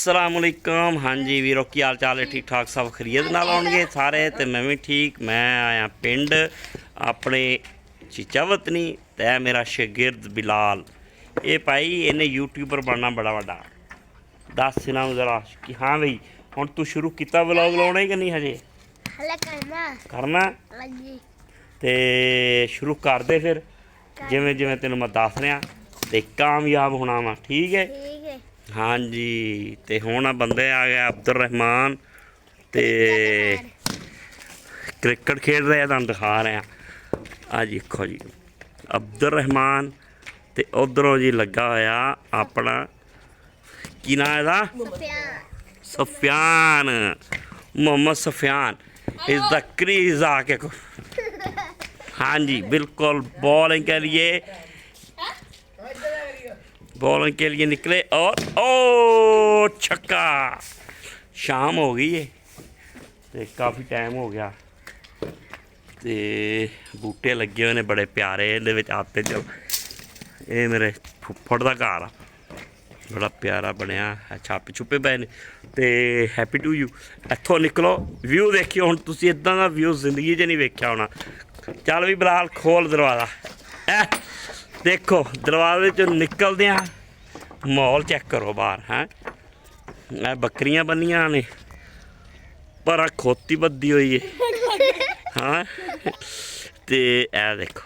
अस्सलामुअलैकुम। हाँ जी वीरो की हाल चाल है? ठीक ठाक सब खरीद नाल आउणगे सारे ते मैं भी ठीक। मैं आया पिंड अपने चीचा वतनी ते मेरा शागिर्द बिलाल। ये भाई इन्हें यूट्यूबर बनना बड़ा वड्डा। दस इन्हां नूं जरा कि हाँ बई हुण तू शुरू किता व्लॉग लाउणा ही कि नहीं हजे करना ते शुरू कर दे फिर जिवें जिवें तेनों मैं दस रहा ते कामयाब होना वा। ठीक है हाँ जी। तो हुण बंदे आ गया अब्दुल रहमान ते क्रिकेट खेल रहे हैं, तुहानूं दिखा रहे हैं। आ देखो जी अब्दुल रहमान ते उधरों जी लगा होया अपना की नाम है Sufiyan, Mohammad Sufiyan is the crease आके। हाँ जी बिल्कुल बॉलिंग के लिए निकले और ओ छक्का। शाम हो गई है तो काफ़ी टाइम हो गया ते बूटे लगे हुए ने बड़े प्यारे। ये आपे जो ये मेरे फुफ्फड़ का घर आ, बड़ा प्यारा बनया छापे छुपे पे ने ते हैप्पी टू यू। इत्थों निकलो व्यू देखियो हुण तुसीं इदां दा व्यू जिंदगी च नहीं वेख्या होना। चल भी बिलाल खोल दरवाज़ा। देखो दरवाजे चो निकलदे माहौल चेक करो बाहर हैं। बकरियां बनिया ने पर खोती बद्धी हुई है हाँ ते ए देखो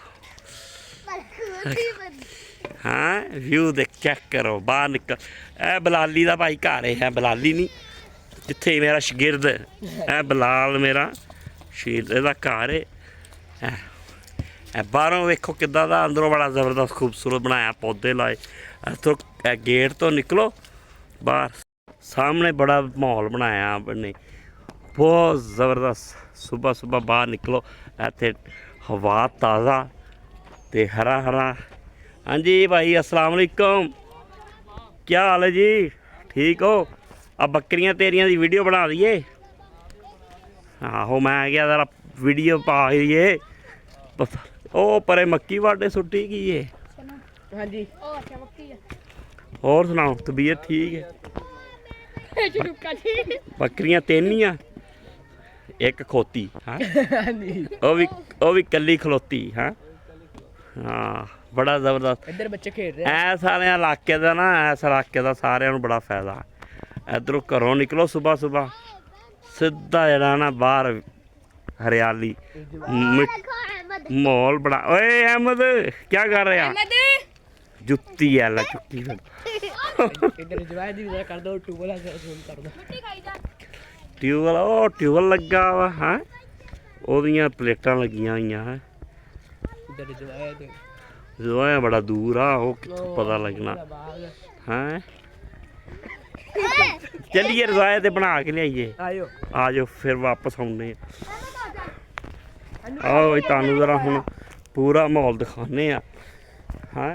हाँ व्यू देख चेक करो बाहर निकल। ए बलाली का भाई घर है, बलाली नहीं जिथे मेरा शागिर्द है बिलाल मेरा शागिर्द का घर है। बाहरों वेखो किदा दा, अंदरों बड़ा ज़बरदस्त खूबसूरत बनाया पौधे लाए। इतों गेट तो निकलो बाहर सामने बड़ा माहौल बनाया अपने बहुत ज़बरदस्त। सुबह सुबह बाहर निकलो इत्थे हवा ताज़ा ते हरा हरा। हाँ जी भाई अस्सलाम वालेकुम, क्या हाल है जी? ठीक हो? अब बकरियां तेरियां दी वीडियो बना दिए। आहो मैं गया जरा वीडियो पा दिए। ओ परे मक्की वाटे सुट्टी की है। हाँ जी और सुनाओ तबीयत ठीक है? बकरियां तेनियां एक खोती हाँ वो भी कली खलोती हाँ। हाँ बड़ा जबरदस्त। इधर बच्चे खेल रहे हैं। ऐ सारे इलाके का ना, इस इलाके का सारे बड़ा फायदा। इधरों घरों निकलो सुबह सुबह सीधा जरा ना बाहर हरियाली माहौल बड़ा। ओए अहमद क्या कर रहे हैं? जुत्ती है ला चुक्की इधर जवाई दी कर दो ट्यूबवेल कर दो। ट्यूबवेल ओ ट्यूबवेल लगा वा है ओदियां प्लेटां लगियां हुई हैं। इधर जवाई दे जवाया बड़ा दूर आ वो पता लगना हैं। चलिए रजाया ते बना के लियाइए। आ जाओ फिर वापस आने। आओ तुहानूं जरा हुण पूरा माहौल दिखाने हाँ।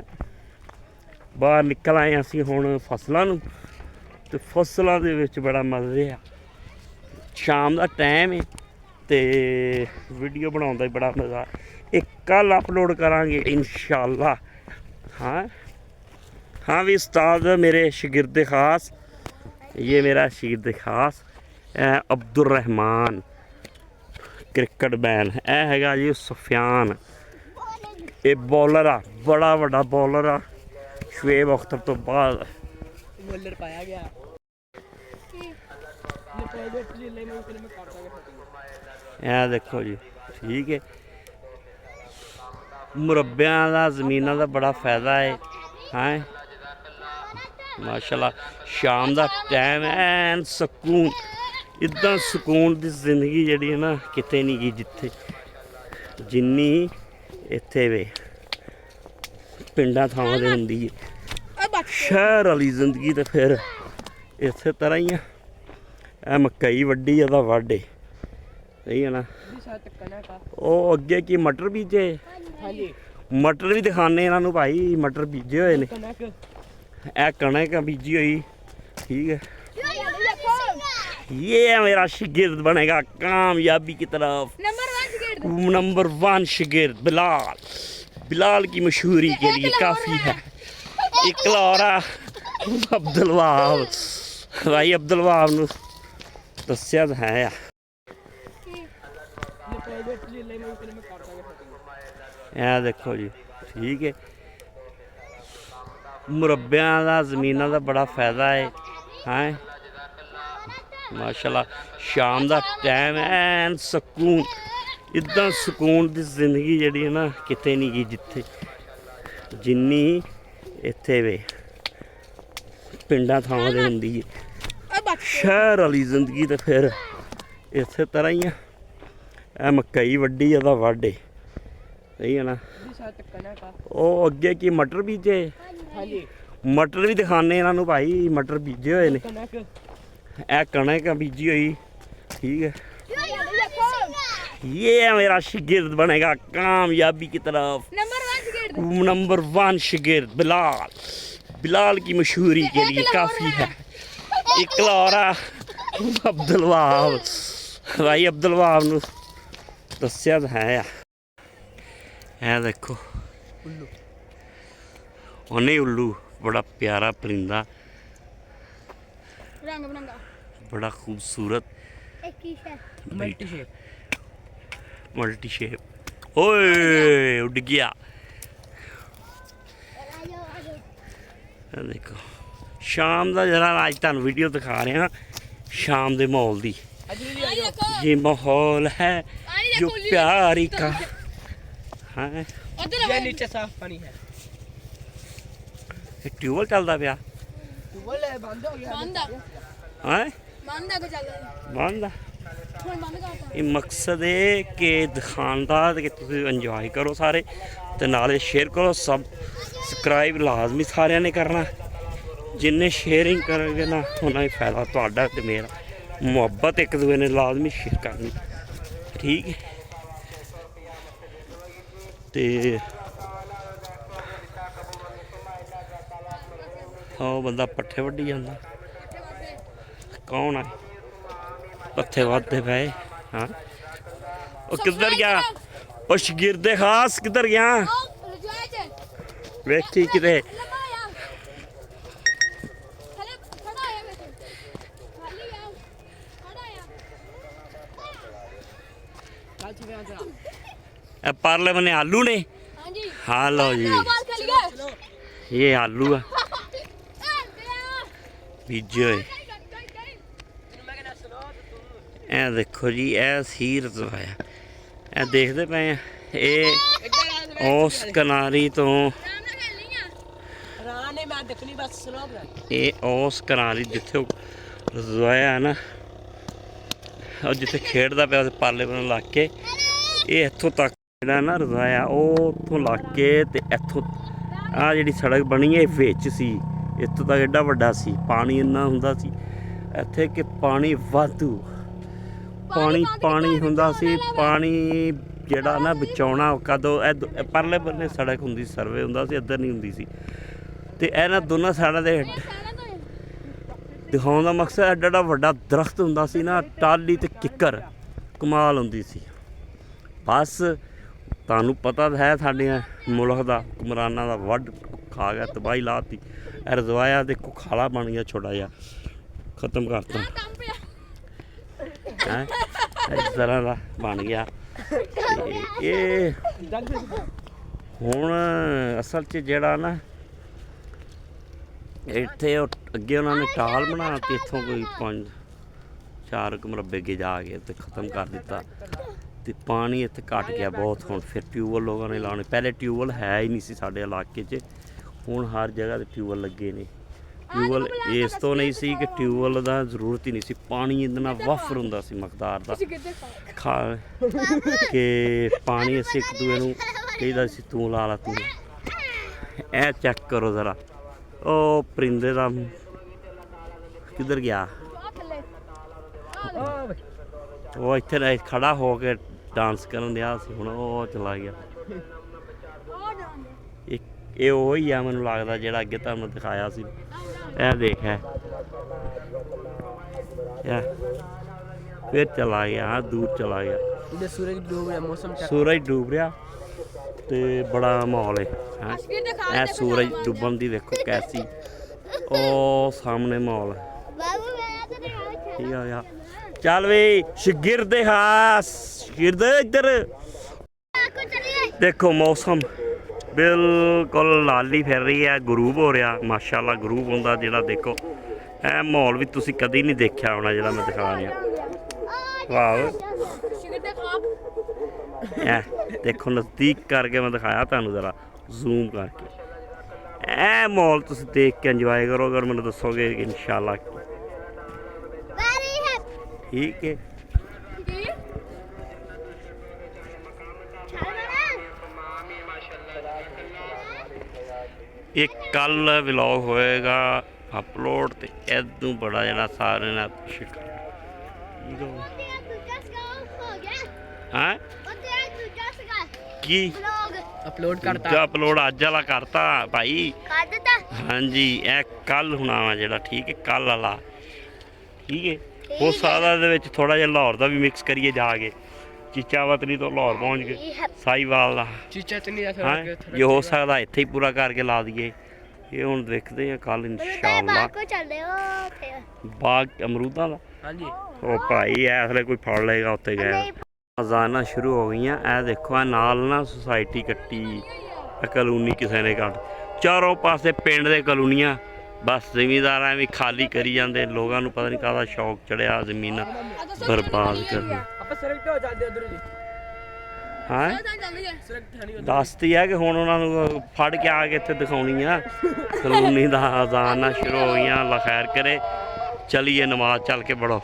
बाहर निकल आए असीं हुण फसलां नूं ते फसलां दे विच बड़ा मज़े आ। शाम का टाइम है तो वीडियो बनाने का बड़ा मज़ा। एक कल अपलोड करांगे इंशाअल्लाह। हाँ हाँ भी उस्ताद मेरे शागिर्द खास, ये मेरा शागिर्द खास अब्दुल रहमान क्रिकेट बैन है जी सफियान। ये बॉलर आ बड़ा वड्डा बॉलर आ शुएब अख्तर तो बाद बॉलर पाया गया। ए देखो जी ठीक है मुरब्बियां दा जमीनां दा बड़ा फायदा है हैं माशाल्लाह। शाम का टाइम एन सुकून इदा सुकून की जिंदगी जी है ना कितने नहीं गई जिथे जिन्नी इत्थे वे पिंडा थावां ते हुंदी है। शहर वाली जिंदगी तो फिर इस तरह ही है। मकई वड्डी है वाढे सही है ना। ओ अगे की मटर बीजे मटर भी दिखाने इन्हों भाई मटर बीजे हुए ने। ए कणक बीजी हुई ठीक है। ये है मेरा शागिर्द बनेगा कामयाबी की तरफ। नंबर 1 शागिर्द बिलाल। बिलाल की मशहूरी के लिए काफ़ी है। इकलौरा अब्दुल वहाब ਭਾਈ ਅਬਦੁਲ ਵਹਾਬ ਨੂੰ ਦੱਸਿਆ ਤਾਂ ਹੈ ਆ। ਇਹ ਦੇਖੋ ਜੀ, ਠੀਕ ਹੈ, ਮੁਰੱਬਿਆਂ ਦਾ ਜ਼ਮੀਨਾਂ ਦਾ ਬੜਾ ਫਾਇਦਾ ਹੈ। ਹਾਂ ਮਾਸ਼ਾਅੱਲਾ, ਸ਼ਾਮ ਦਾ ਟਾਈਮ ਐਨ ਸਕੂਨ, ਇੱਦਾਂ ਸਕੂਨ ਦੀ ਜ਼ਿੰਦਗੀ ਜਿਹੜੀ ਹੈ ਨਾ ਕਿਤੇ ਨਹੀਂ ਗਈ ਜਿੱਥੇ ਜਿੰਨੀ ਇੱਥੇ ਵੇ ਪਿੰਡਾਂ ਥਾਵਾਂ ਦੇ ਹੁੰਦੀ ਹੈ। ਸ਼ਹਿਰ ਵਾਲੀ ਜ਼ਿੰਦਗੀ ਤਾਂ ਫਿਰ ਇਸੇ ਤਰ੍ਹਾਂ ਹੀ ਆ। ਇਹ ਮਕਈ ਵੱਡੀ ਆ ਤਾਂ ਵਾਢੇ, ਸਹੀ ਹੈ ਨਾ। ਉਹ ਅੱਗੇ ਕੀ ਮਟਰ ਬੀਜੇ, ਮਟਰ ਵੀ ਦਿਖਾਣੇ ਇਹਨਾਂ ਨੂੰ ਭਾਈ, ਮਟਰ ਬੀਜੇ ਹੋਏ ਨੇ। ਇਹ ਕਣਕ ਬੀਜੀ ਹੋਈ, ठीक है। ये मेरा शिगिर्द बनेगा कामयाबी की तरफ। नंबर 1 शिगिर्द बिलाल। बिलाल की मशहूरी के लिए काफ़ी है। इकलौरा अब्दुल वहाब, भाई अब्दुल वहाब नूं दस्सिया तां है। ये देखो उन्हें उल्लू, बड़ा प्यारा परिंदा, रंग बिरंगा, बड़ा खूबसूरत मल्टी शेप। ओए उड़ गया। देखो शाम का जरा अज तुहानूं वीडियो दिखा रहे हैं शाम के माहौल की। ये माहौल है जो प्यारी का है। नीचे साफ पानी है। ट्यूबवेल चलता पाया बंद हो गया। है बंद। ये मकसद है कि दिखाने का कि तुम इंजॉय करो सारे, तो नाले शेयर करो। सब सबसक्राइब लाजमी सारे ने करना। जिन्हें शेयरिंग करोगे ना उन्हें फायदा तुहाडा ते मेरा। मुहब्बत एक दूसरे ने लाजमी शेयर करनी, ठीक है। ते ਉਹ ਬੰਦਾ ਪੱਠੇ ਵੱਢੀ ਜਾਂਦਾ। ਕੌਣ ਆ? ਪੱਠੇ ਵੱਢਦੇ ਪਏ। ਹਾਂ ਉਹ ਕਿੱਧਰ ਗਿਆ? ਉਹ ਸ਼ਗਿਰਦੇ ਖਾਸ ਕਿੱਧਰ ਗਿਆ? ਵੇਖੀ ਕਿਤੇ परले बने आलू ने। हाँ लो जी, ये आलू है बीजे हुए। ए देखो जी, ए सी रजवाया। ए देखते पे ये उस कनारी तो ये उस कनारी जिथे रजवाया है ना, और जिथे खेडदा पे पाले बन लग के ये इत्थों तक ना रजवाया, उतों लग के ते इत्थों आ जिहड़ी सड़क बनी है विच सी। इत्थों तक एडा वड्डा सी, पानी इन्ना हुंदा सी इत्थे कि पानी वाधू पानी हुंदा सी। पानी जिहड़ा ना बचाउणा कदों परले बन्ने सड़क हुंदी, सर्वे हुंदा सी, इधर नहीं हुंदी सी। ते इन्हां दोनों साइडां दे दिखाउण दा मकसद एडा एडा वड्डा दरख्त हुंदा सी ना, टाली ते किक्कर कमाल हुंदी सी। बस तुहानूं पता तो है साडे मुल्क दा हुकमरानां दा वड्ड खा गया, तबाही लाती। रजवाया देखो खाला बन गया छोटा जिहा, खत्म करता है इस तरह का बन गया। ये हुण असल च जेड़ा ना इत्थे अगे उन्होंने टाल बनाती, इत्थों कोई 5-4 मरबे अगे जाके ते खत्म कर दिता। तो पानी इत्थे घट गया बहुत। हुण फिर ट्यूबवेल लोगों ने लाने, पहले ट्यूबवेल है ही नहीं सी साडे इलाके च, हुण हर जगह ते ट्यूबवेल लगे ने। ट्यूबवेल इस तो नहीं सी कि ट्यूबवेल दा जरूरत ही नहीं सी, पानी इतना वाफर हुंदा सी मकदार दा खा के पानी असीं एक दूए नूं कहीदा सी तूं ला ला तूं। ए चेक करो जरा, ओ परिंदे दा किधर गया? वो इत्थे खड़ा हो के डांस करन दिया सी, हुण ओ चला गया। ये वही है मैनूं लगदा जिहड़ा अगे तुहानूं दिखाया सी। ए देख है फिर चला गया, हाँ दूर चला गया। सूरज डूब रहा, मौसम सूरज डूब रहा ते बड़ा माहौल है। ए सूरज डुबन दी देखो कैसी, ओ सामने माहौल है। ਠੀਕ ਆ ਗਿਆ ਚੱਲ ਵੀ ਸ਼ਗਿਰਦ ਹਾਸ ਸ਼ਗਿਰਦ ਇੱਧਰ ਦੇਖੋ ਮੌਸਮ ਬਿਲਕੁਲ ਲਾਲੀ ਫਿਰ ਰਹੀ ਹੈ ਗਰੂਬ ਹੋ ਰਿਹਾ ਮਾਸ਼ਾਅੱਲਾ ਗਰੂਬ ਹੁੰਦਾ ਜਿਹੜਾ ਦੇਖੋ ਇਹ ਮਾਹੌਲ ਵੀ ਤੁਸੀਂ ਕਦੀ ਨਹੀਂ ਦੇਖਿਆ ਹੋਣਾ ਜਿਹੜਾ ਮੈਂ ਦਿਖਾ ਰਿਹਾ ਵਾਹ ਇਹ ਦੇਖੋ ਨਜ਼ਦੀਕ ਕਰਕੇ ਮੈਂ ਦਿਖਾਇਆ ਤੁਹਾਨੂੰ ਜ਼ਰਾ ਜ਼ੂਮ ਕਰਕੇ ਇਹ ਮਾਹੌਲ ਤੁਸੀਂ ਦੇਖ ਕੇ ਇੰਜੋਏ ਕਰੋ ਅਗਰ ਮੈਨੂੰ ਦੱਸੋਗੇ ਇਨਸ਼ਾਅੱਲਾ ਠੀਕ ਹੈ ਇਹ ਕੱਲ ਵਲੌਗ ਹੋਏਗਾ ਅਪਲੋਡ ਤੇ ਇਦੋਂ ਬੜਾ ਜਿਹੜਾ ਸਾਰੇ ਨਾਲ ਹਾਂ ਕੀ ਅਪਲੋਡ ਕਰਤਾ ਦੂਜਾ ਅਪਲੋਡ ਅੱਜ ਵਾਲਾ ਕਰਤਾ ਭਾਈ ਹਾਂਜੀ ਇਹ ਕੱਲ ਹੋਣਾ ਵਾ ਜਿਹੜਾ ਠੀਕ ਹੈ ਕੱਲ ਵਾਲਾ ਠੀਕ ਹੈ ਉਹ ਸਾਰਾ ਦੇ ਵਿੱਚ ਥੋੜਾ ਜਿਹਾ ਲਾਹੌਰ ਦਾ ਵੀ ਮਿਕਸ ਕਰੀਏ ਜਾ ਕੇ ਚੀਚਾ ਵਤਨੀ ਤੋਂ ਲਾਹੌਰ ਪਹੁੰਚ ਗਏ ਸਾਈਵਾਲ ਦਾ ਚੀਚਾ ਤੇ ਨਹੀਂ ਹਾਂ ਜੇ ਹੋ ਸਕਦਾ ਇੱਥੇ ਹੀ ਪੂਰਾ ਕਰਕੇ ਲਾ ਦਈਏ ਇਹ ਹੁਣ ਦੇਖਦੇ ਆ ਕੱਲ ਇਨਸ਼ਾਅੱਲਾ ਬਾਗ ਅਮਰੂਦਾਂ ਦਾ ਹਾਂਜੀ ਉਹ ਭਾਈ ਇਸ ਵੇਲੇ ਕੋਈ ਫੜ ਲਏਗਾ ਉੱਤੇ ਗਏ ਅਜ਼ਾਨਾਂ ਸ਼ੁਰੂ ਹੋ ਗਈਆਂ ਇਹ ਦੇਖੋ ਇਹ ਨਾਲ ਨਾ ਸੁਸਾਇਟੀ ਕੱਟੀ ਇਹ ਕਲੋਨੀ ਕਿਸੇ ਨੇ ਕੱਟ ਚਾਰੋਂ ਪਾਸੇ ਪਿੰਡ ਦੇ ਕਲੋਨੀਆਂ ਬਸ ਜ਼ਿਮੀਂਦਾਰ ਐਵੇਂ ਖਾਲੀ ਕਰੀ ਜਾਂਦੇ ਲੋਕਾਂ ਨੂੰ ਪਤਾ ਨਹੀਂ ਕਾਹਦਾ ਸ਼ੌਕ ਚੜਿਆ ਜ਼ਮੀਨਾਂ ਬਰਬਾਦ ਕਰਨੀ ਆਪਾਂ ਸੜਕ ਤੇ ਹੋ ਜਾਂਦੇ ਉਧਰ ਜੀ ਹਾਂ ਸੜਕ ਤੇ ਨਹੀਂ ਦੱਸਦੀ ਹੈ ਕਿ ਹੁਣ ਉਹਨਾਂ ਨੂੰ ਫੜ ਕੇ ਆ ਕੇ ਇੱਥੇ ਦਿਖਾਉਣੀ ਆ ਕਲੋਨੀ ਦਾ ਅਜ਼ਾਨਾਂ ਸ਼ੁਰੂ ਹੋ ਗਈਆਂ ਅੱਲਾ ਖੈਰ ਕਰੇ ਚਲੀਏ ਨਮਾਜ਼ ਚੱਲ ਕੇ ਪੜੋ